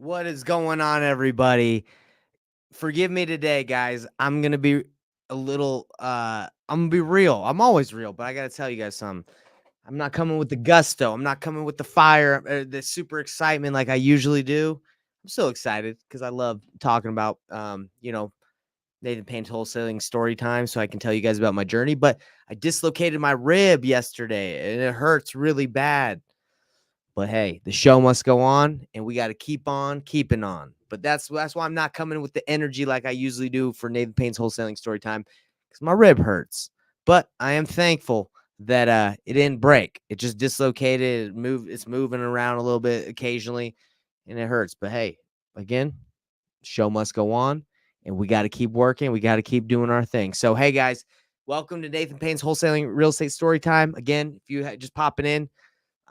What is going on, everybody? Forgive me today, guys. I'm gonna be a little I'm gonna be real. I'm always real, but I gotta tell you guys something. I'm not coming with the gusto. I'm not coming with the fire, the super excitement like I usually do. I'm still excited because I love talking about Nathan Payne's wholesaling story time, so I can tell you guys about my journey. But I dislocated my rib yesterday and it hurts really bad. But hey, the show must go on, and we got to keep on keeping on. But that's why I'm not coming with the energy like I usually do for Nathan Payne's wholesaling story time, because my rib hurts. But I am thankful that it didn't break. It just dislocated. It's moving around a little bit occasionally, and it hurts. But hey, again, show must go on, and we got to keep working. We got to keep doing our thing. So hey guys, welcome to Nathan Payne's wholesaling real estate story time. Again, if you just popping in,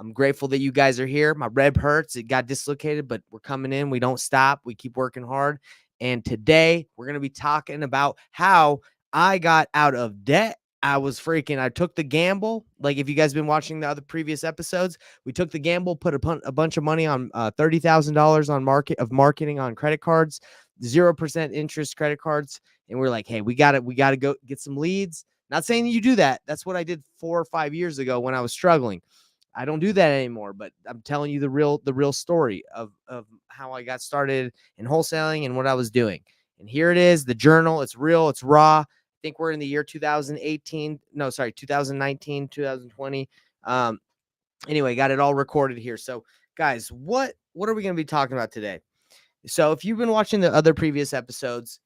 I'm grateful that you guys are here. My rib hurts. It got dislocated, but we're coming in. We don't stop. We keep working hard. And today we're going to be talking about how I got out of debt. I took the gamble. Like if you guys been watching the other previous episodes, we took the gamble, put a bunch of money on $30,000 on marketing on credit cards, 0% interest credit cards. And we're like, hey, we got to go get some leads. Not saying that you do that. That's what I did 4 or 5 years ago when I was struggling. I don't do that anymore, but I'm telling you the real story of how I got started in wholesaling and what I was doing. And here it is, the journal. It's real, it's raw. I think we're in the year 2018. No, sorry, 2019, 2020. Anyway, got it all recorded here. So, guys, what are we going to be talking about today? So if you've been watching the other previous episodes,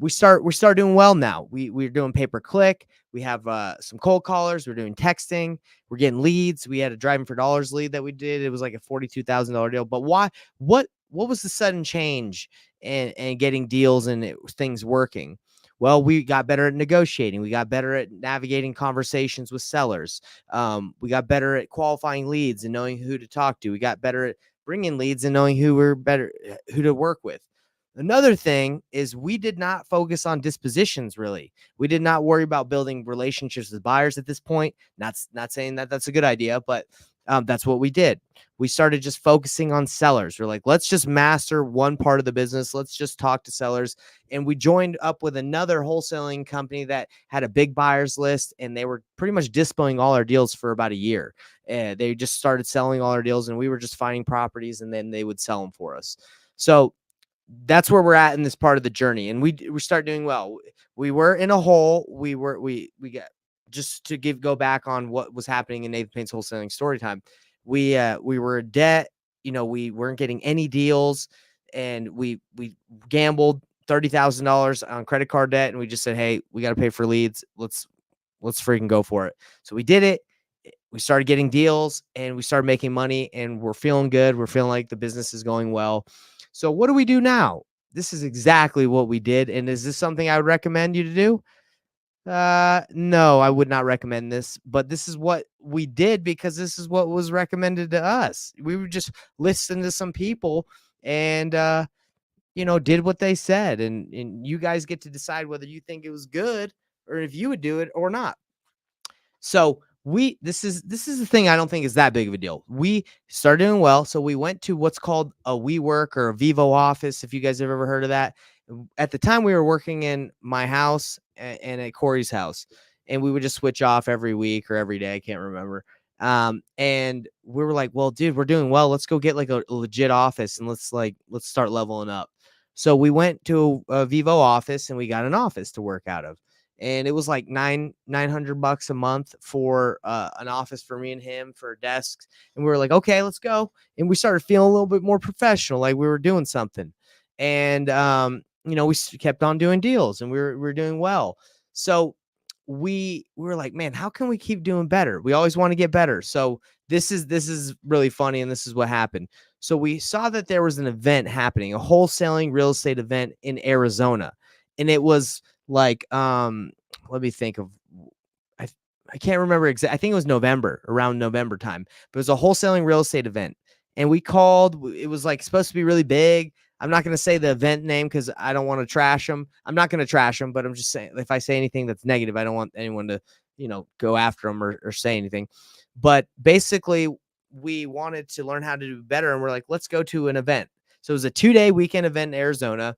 we start doing well now. We're doing pay per click. We have some cold callers. We're doing texting. We're getting leads. We had a driving for dollars lead that we did. It was like a $42,000 deal. But why? What was the sudden change and getting deals and things working? Well, we got better at negotiating. We got better at navigating conversations with sellers. We got better at qualifying leads and knowing who to talk to. We got better at bringing leads and knowing who to work with. Another thing is we did not focus on dispositions really. We did not worry about building relationships with buyers at this point. Not saying that that's a good idea, but that's what we did. We started just focusing on sellers. We're like, let's just master one part of the business. Let's just talk to sellers. And we joined up with another wholesaling company that had a big buyers list, and they were pretty much dispoing all our deals for about a year. They just started selling all our deals, and we were just finding properties, and then they would sell them for us. So that's where we're at in this part of the journey, and we start doing well. We were in a hole. We got, just to go back on what was happening in Nathan Payne's wholesaling story time. We were in debt. We weren't getting any deals, and we gambled $30,000 on credit card debt, and we just said, hey, we got to pay for leads. Let's freaking go for it. So we did it. We started getting deals, and we started making money, and we're feeling good. We're feeling like the business is going well. So what do we do now? This is exactly what we did. And is this something I would recommend you to do? No, I would not recommend this, but this is what we did because this is what was recommended to us. We would just listen to some people and, did what they said. And you guys get to decide whether you think it was good or if you would do it or not. So this is the thing I don't think is that big of a deal. We started doing well, so we went to what's called a WeWork or a Vivo office, if you guys have ever heard of that. At the time, we were working in my house and at Corey's house, and we would just switch off every week or every day. I can't remember. And we were like, well, dude, we're doing well. Let's go get like a legit office and let's start leveling up. So we went to a Vivo office and we got an office to work out of, and it was like $900 a month for an office for me and him for desks. And we were like, okay, let's go. And we started feeling a little bit more professional, like we were doing something. And we kept on doing deals, and we were doing well. So we were like, man, how can we keep doing better? We always want to get better. So this is really funny, and this is what happened. So we saw that there was an event happening, a wholesaling real estate event in Arizona, and it was like, let me think of, I, I can't remember exactly. I think it was around November time, but it was a wholesaling real estate event. And we called, it was like supposed to be really big. I'm not going to say the event name because I don't want to trash them. I'm not going to trash them, but I'm just saying, if I say anything that's negative, I don't want anyone to, go after them or say anything. But basically, we wanted to learn how to do better. And we're like, let's go to an event. So it was a 2-day weekend event in Arizona.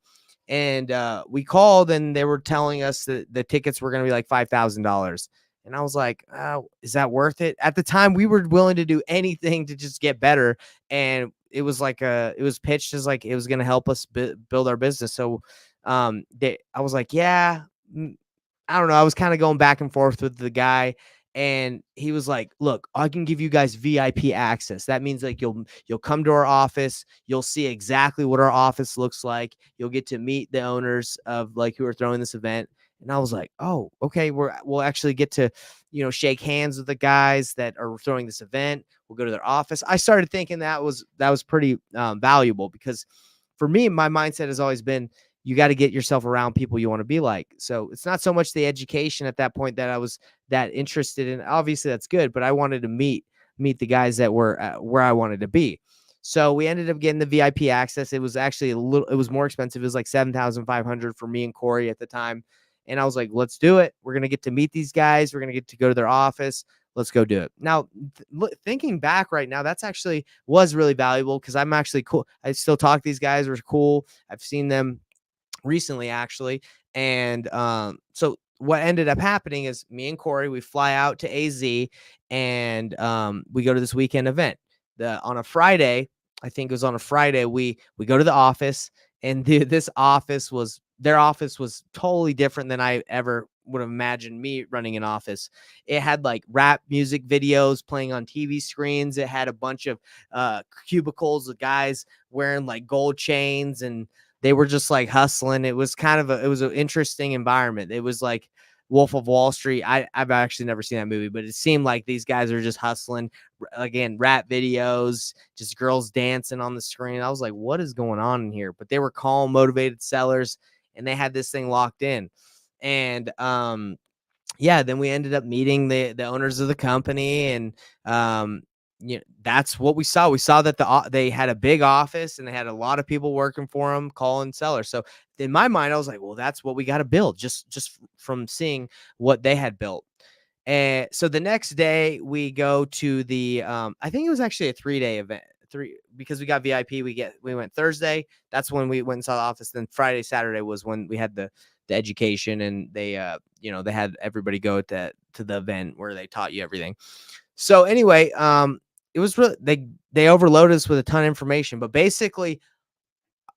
And we called and they were telling us that the tickets were going to be like $5,000. And I was like, oh, is that worth it? At the time, we were willing to do anything to just get better. And it was like it was pitched as like it was going to help us build our business. So I was like, yeah, I don't know. I was kind of going back and forth with the guy, and he was like, "Look, I can give you guys VIP access. That means like you'll come to our office, you'll see exactly what our office looks like. You'll get to meet the owners of like who are throwing this event." And I was like, "Oh, okay. We'll actually get to, shake hands with the guys that are throwing this event. We'll go to their office." I started thinking that was pretty valuable because for me, my mindset has always been you got to get yourself around people you want to be like. So it's not so much the education at that point that I was that interested in. Obviously, that's good, but I wanted to meet the guys that were where I wanted to be. So we ended up getting the VIP access. It was actually it was more expensive. It was like 7,500 for me and Corey at the time. And I was like, let's do it. We're going to get to meet these guys. We're going to get to go to their office. Let's go do it. Now, thinking back right now, that's actually was really valuable because I'm actually cool. I still talk to these guys. Were cool. I've seen them recently actually. And so what ended up happening is me and Corey, we fly out to AZ and we go to this weekend event. On a Friday, I think it was on a Friday, we go to the office and this office was their office was totally different than I ever would have imagined me running an office. It had like rap music videos playing on TV screens. It had a bunch of cubicles of guys wearing like gold chains and they were just like hustling. It was kind of it was an interesting environment. It was like Wolf of Wall Street. I've actually never seen that movie, but it seemed like these guys are just hustling. Again, rap videos, just girls dancing on the screen. I was like, what is going on in here? But they were calm, motivated sellers, and they had this thing locked in. And yeah, then we ended up meeting the owners of the company, and that's what we saw. We saw that they had a big office and they had a lot of people working for them, calling sellers. So in my mind, I was like, well, that's what we got to build, just from seeing what they had built. And so the next day we go to the I think it was actually a 3-day event. Because we got VIP, we went Thursday. That's when we went and saw the office. Then Friday, Saturday was when we had the education and they they had everybody go to the event where they taught you everything. So anyway, it was really they overloaded us with a ton of information, but basically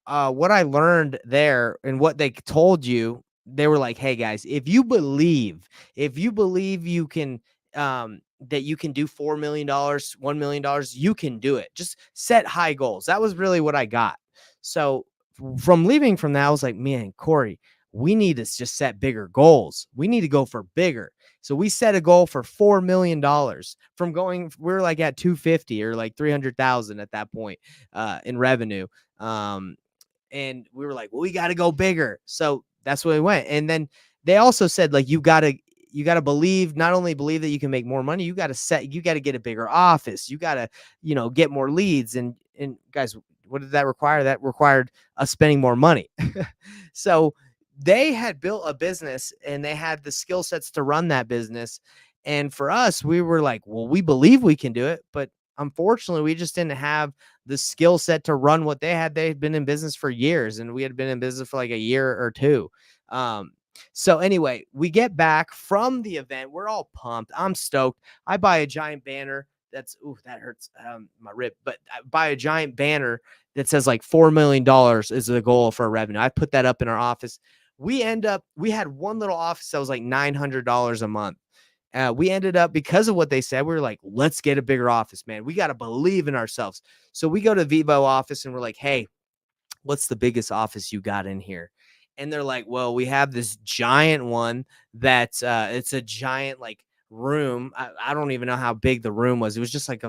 what I learned there and what they told you, they were like, "Hey guys, if you believe you can, that you can do $4 million, $1 million, you can do it. Just set high goals." That was really what I got. So from leaving from that, I was like, "Man, Corey, we need to just set bigger goals. We need to go for bigger." So we set a goal for $4 million from going. We're like at 250 or like 300,000 at that point in revenue. And we were like, well, we got to go bigger. So that's where we went. And then they also said, like, you gotta believe, not only believe that you can make more money, you gotta get a bigger office. You gotta, get more leads. And guys, what did that require? That required us spending more money. So they had built a business and they had the skill sets to run that business. And for us, we were like, well, we believe we can do it, but unfortunately, we just didn't have the skill set to run what they had. They had been in business for years, and we had been in business for like a year or two. So anyway, we get back from the event. We're all pumped. I'm stoked. I buy a giant banner. That hurts my rib. But I buy a giant banner that says like $4 million is the goal for revenue. I put that up in our office. We had one little office that was like $900 a month. We ended up, because of what they said, we were like, let's get a bigger office, man. We got to believe in ourselves. So we go to Vivo office and we're like, hey, what's the biggest office you got in here? And they're like, well, we have this giant one that's it's a giant like room. I don't even know how big the room was. It was just like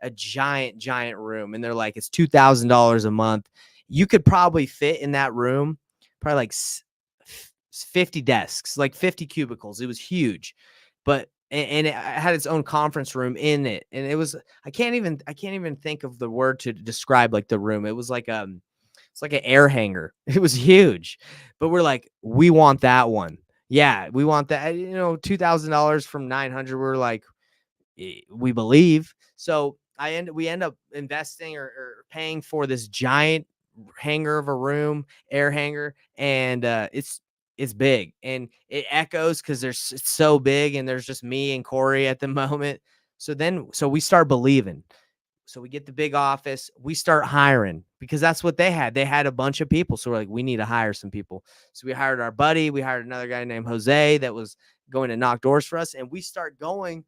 a giant room. And they're like, it's $2,000 a month. You could probably fit in that room, probably like 50 desks, like 50 cubicles. It was huge. But and it had its own conference room in it, and it was I can't even think of the word to describe like the room. It was like it's like an air hanger. It was huge, but we're like, we want that one. Yeah, we want that. $2,000 from 900. We're like, we believe. So we end up investing or paying for this giant hangar of a room, air hangar, and it's big and it echoes because it's so big and there's just me and Corey at the moment. So we start believing. So we get the big office, we start hiring because that's what they had. They had a bunch of people. So we're like, we need to hire some people. So we hired our buddy. We hired another guy named Jose that was going to knock doors for us. And we start going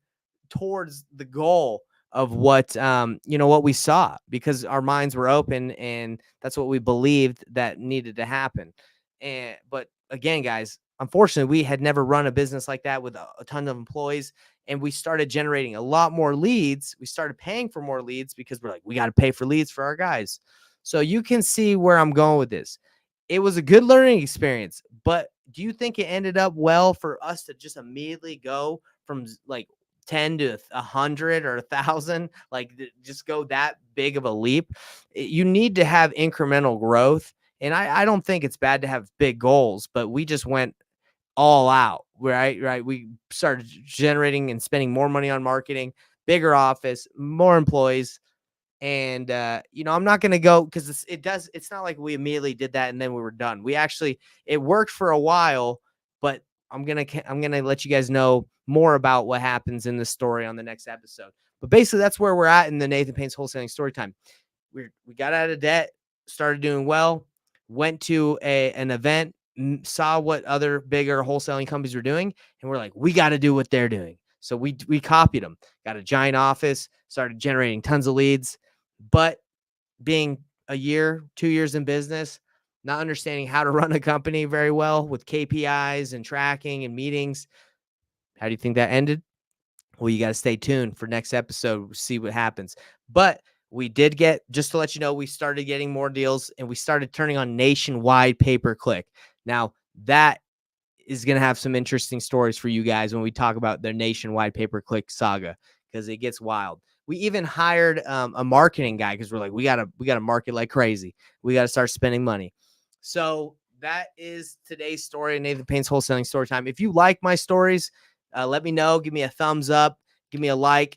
towards the goal of what what we saw because our minds were open and that's what we believed that needed to happen. And but again, guys, unfortunately, we had never run a business like that with a ton of employees, and we started generating a lot more leads. We started paying for more leads because we're like, we got to pay for leads for our guys. So you can see where I'm going with this. It was a good learning experience, but do you think it ended up well for us to just immediately go from like 10 to 100 or 1,000, like just go that big of a leap? You need to have incremental growth. And I don't think it's bad to have big goals, but we just went all out, right? Right. We started generating and spending more money on marketing, bigger office, more employees. And I'm not going to go because it's not like we immediately did that and then we were done. It worked for a while, but I'm gonna let you guys know more about what happens in this story on the next episode. But basically, that's where we're at in the Nathan Payne's Wholesaling story time. We got out of debt, started doing well, went to an event, saw what other bigger wholesaling companies were doing, and we're like, we got to do what they're doing. So we copied them, got a giant office, started generating tons of leads, but being a year, 2 years in business, not understanding how to run a company very well with KPIs and tracking and meetings. How do you think that ended? Well, you got to stay tuned for next episode, see what happens. But we did just to let you know, we started getting more deals and we started turning on nationwide pay-per-click. Now, that is going to have some interesting stories for you guys when we talk about the nationwide pay-per-click saga because it gets wild. We even hired a marketing guy because we're like, we gotta market like crazy. We gotta start spending money. So that is today's story in Nathan Payne's Wholesaling Story Time. If you like my stories, let me know. Give me a thumbs up. Give me a like.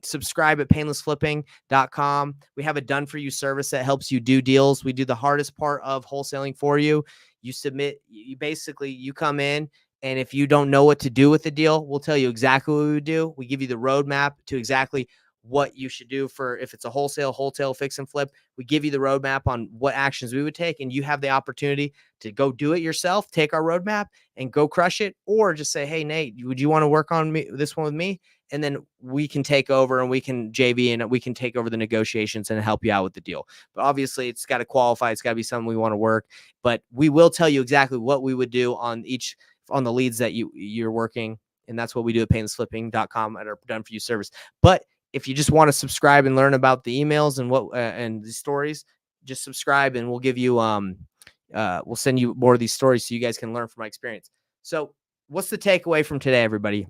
Subscribe at painlessflipping.com. We have a done for you service that helps you do deals. We do the hardest part of wholesaling for you. You submit, you come in, and if you don't know what to do with the deal, we'll tell you exactly what we would do. We give you the roadmap to exactly what you should do for if it's a wholesale fix and flip. We give you the roadmap on what actions we would take, and you have the opportunity to go do it yourself, take our roadmap and go crush it, or just say, hey, Nate, would you want to work on this one with me? And then we can take over and we can JV and we can take over the negotiations and help you out with the deal. But obviously it's got to qualify. It's got to be something we want to work, but we will tell you exactly what we would do on the leads that you're working. And that's what we do at painlessflipping.com at our done for you service. But if you just want to subscribe and learn about the emails and and the stories, just subscribe and we'll give you we'll send you more of these stories so you guys can learn from my experience. So what's the takeaway from today, everybody?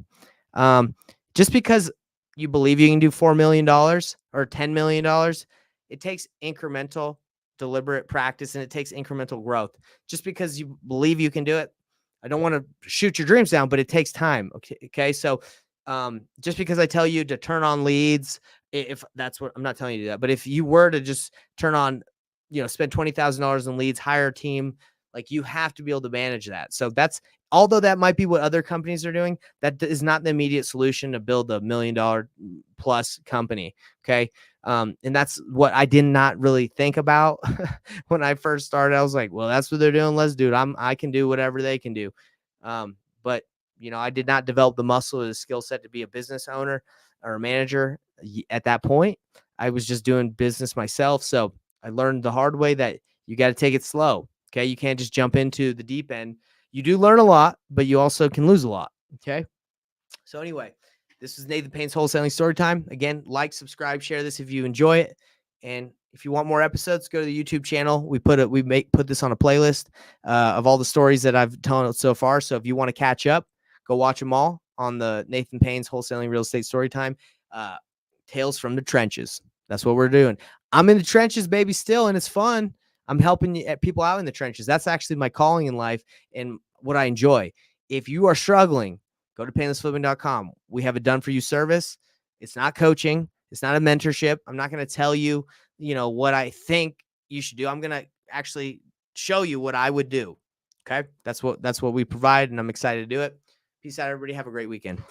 Just because you believe you can do $4 million or $10 million, it takes incremental, deliberate practice and it takes incremental growth. Just because you believe you can do it, I don't want to shoot your dreams down, but it takes time. Okay. So just because I tell you to turn on leads, if that's what I'm not telling you to do that, but if you were to just turn on, spend $20,000 in leads, hire a team, like you have to be able to manage that. So although that might be what other companies are doing, that is not the immediate solution to build $1 million plus company. Okay. And that's what I did not really think about when I first started. I was like, well, that's what they're doing. Let's do it. I can do whatever they can do. But I did not develop the muscle or the skill set to be a business owner or a manager at that point. I was just doing business myself. So I learned the hard way that you got to take it slow. Okay. You can't just jump into the deep end. You do learn a lot, but you also can lose a lot. Okay. So anyway, this is Nathan Payne's Wholesaling Story Time. Again, like, subscribe, share this if you enjoy it. And if you want more episodes, go to the YouTube channel. We put this on a playlist of all the stories that I've told so far. So if you want to catch up, go watch them all on the Nathan Payne's Wholesaling Real Estate Story Time. Tales from the trenches. That's what we're doing. I'm in the trenches, baby, still, and it's fun. I'm helping people out in the trenches. That's actually my calling in life and what I enjoy. If you are struggling, go to painlessflipping.com. We have a done for you service. It's not coaching. It's not a mentorship. I'm not going to tell you, what I think you should do. I'm going to actually show you what I would do. Okay? That's what we provide, and I'm excited to do it. Peace out, everybody. Have a great weekend.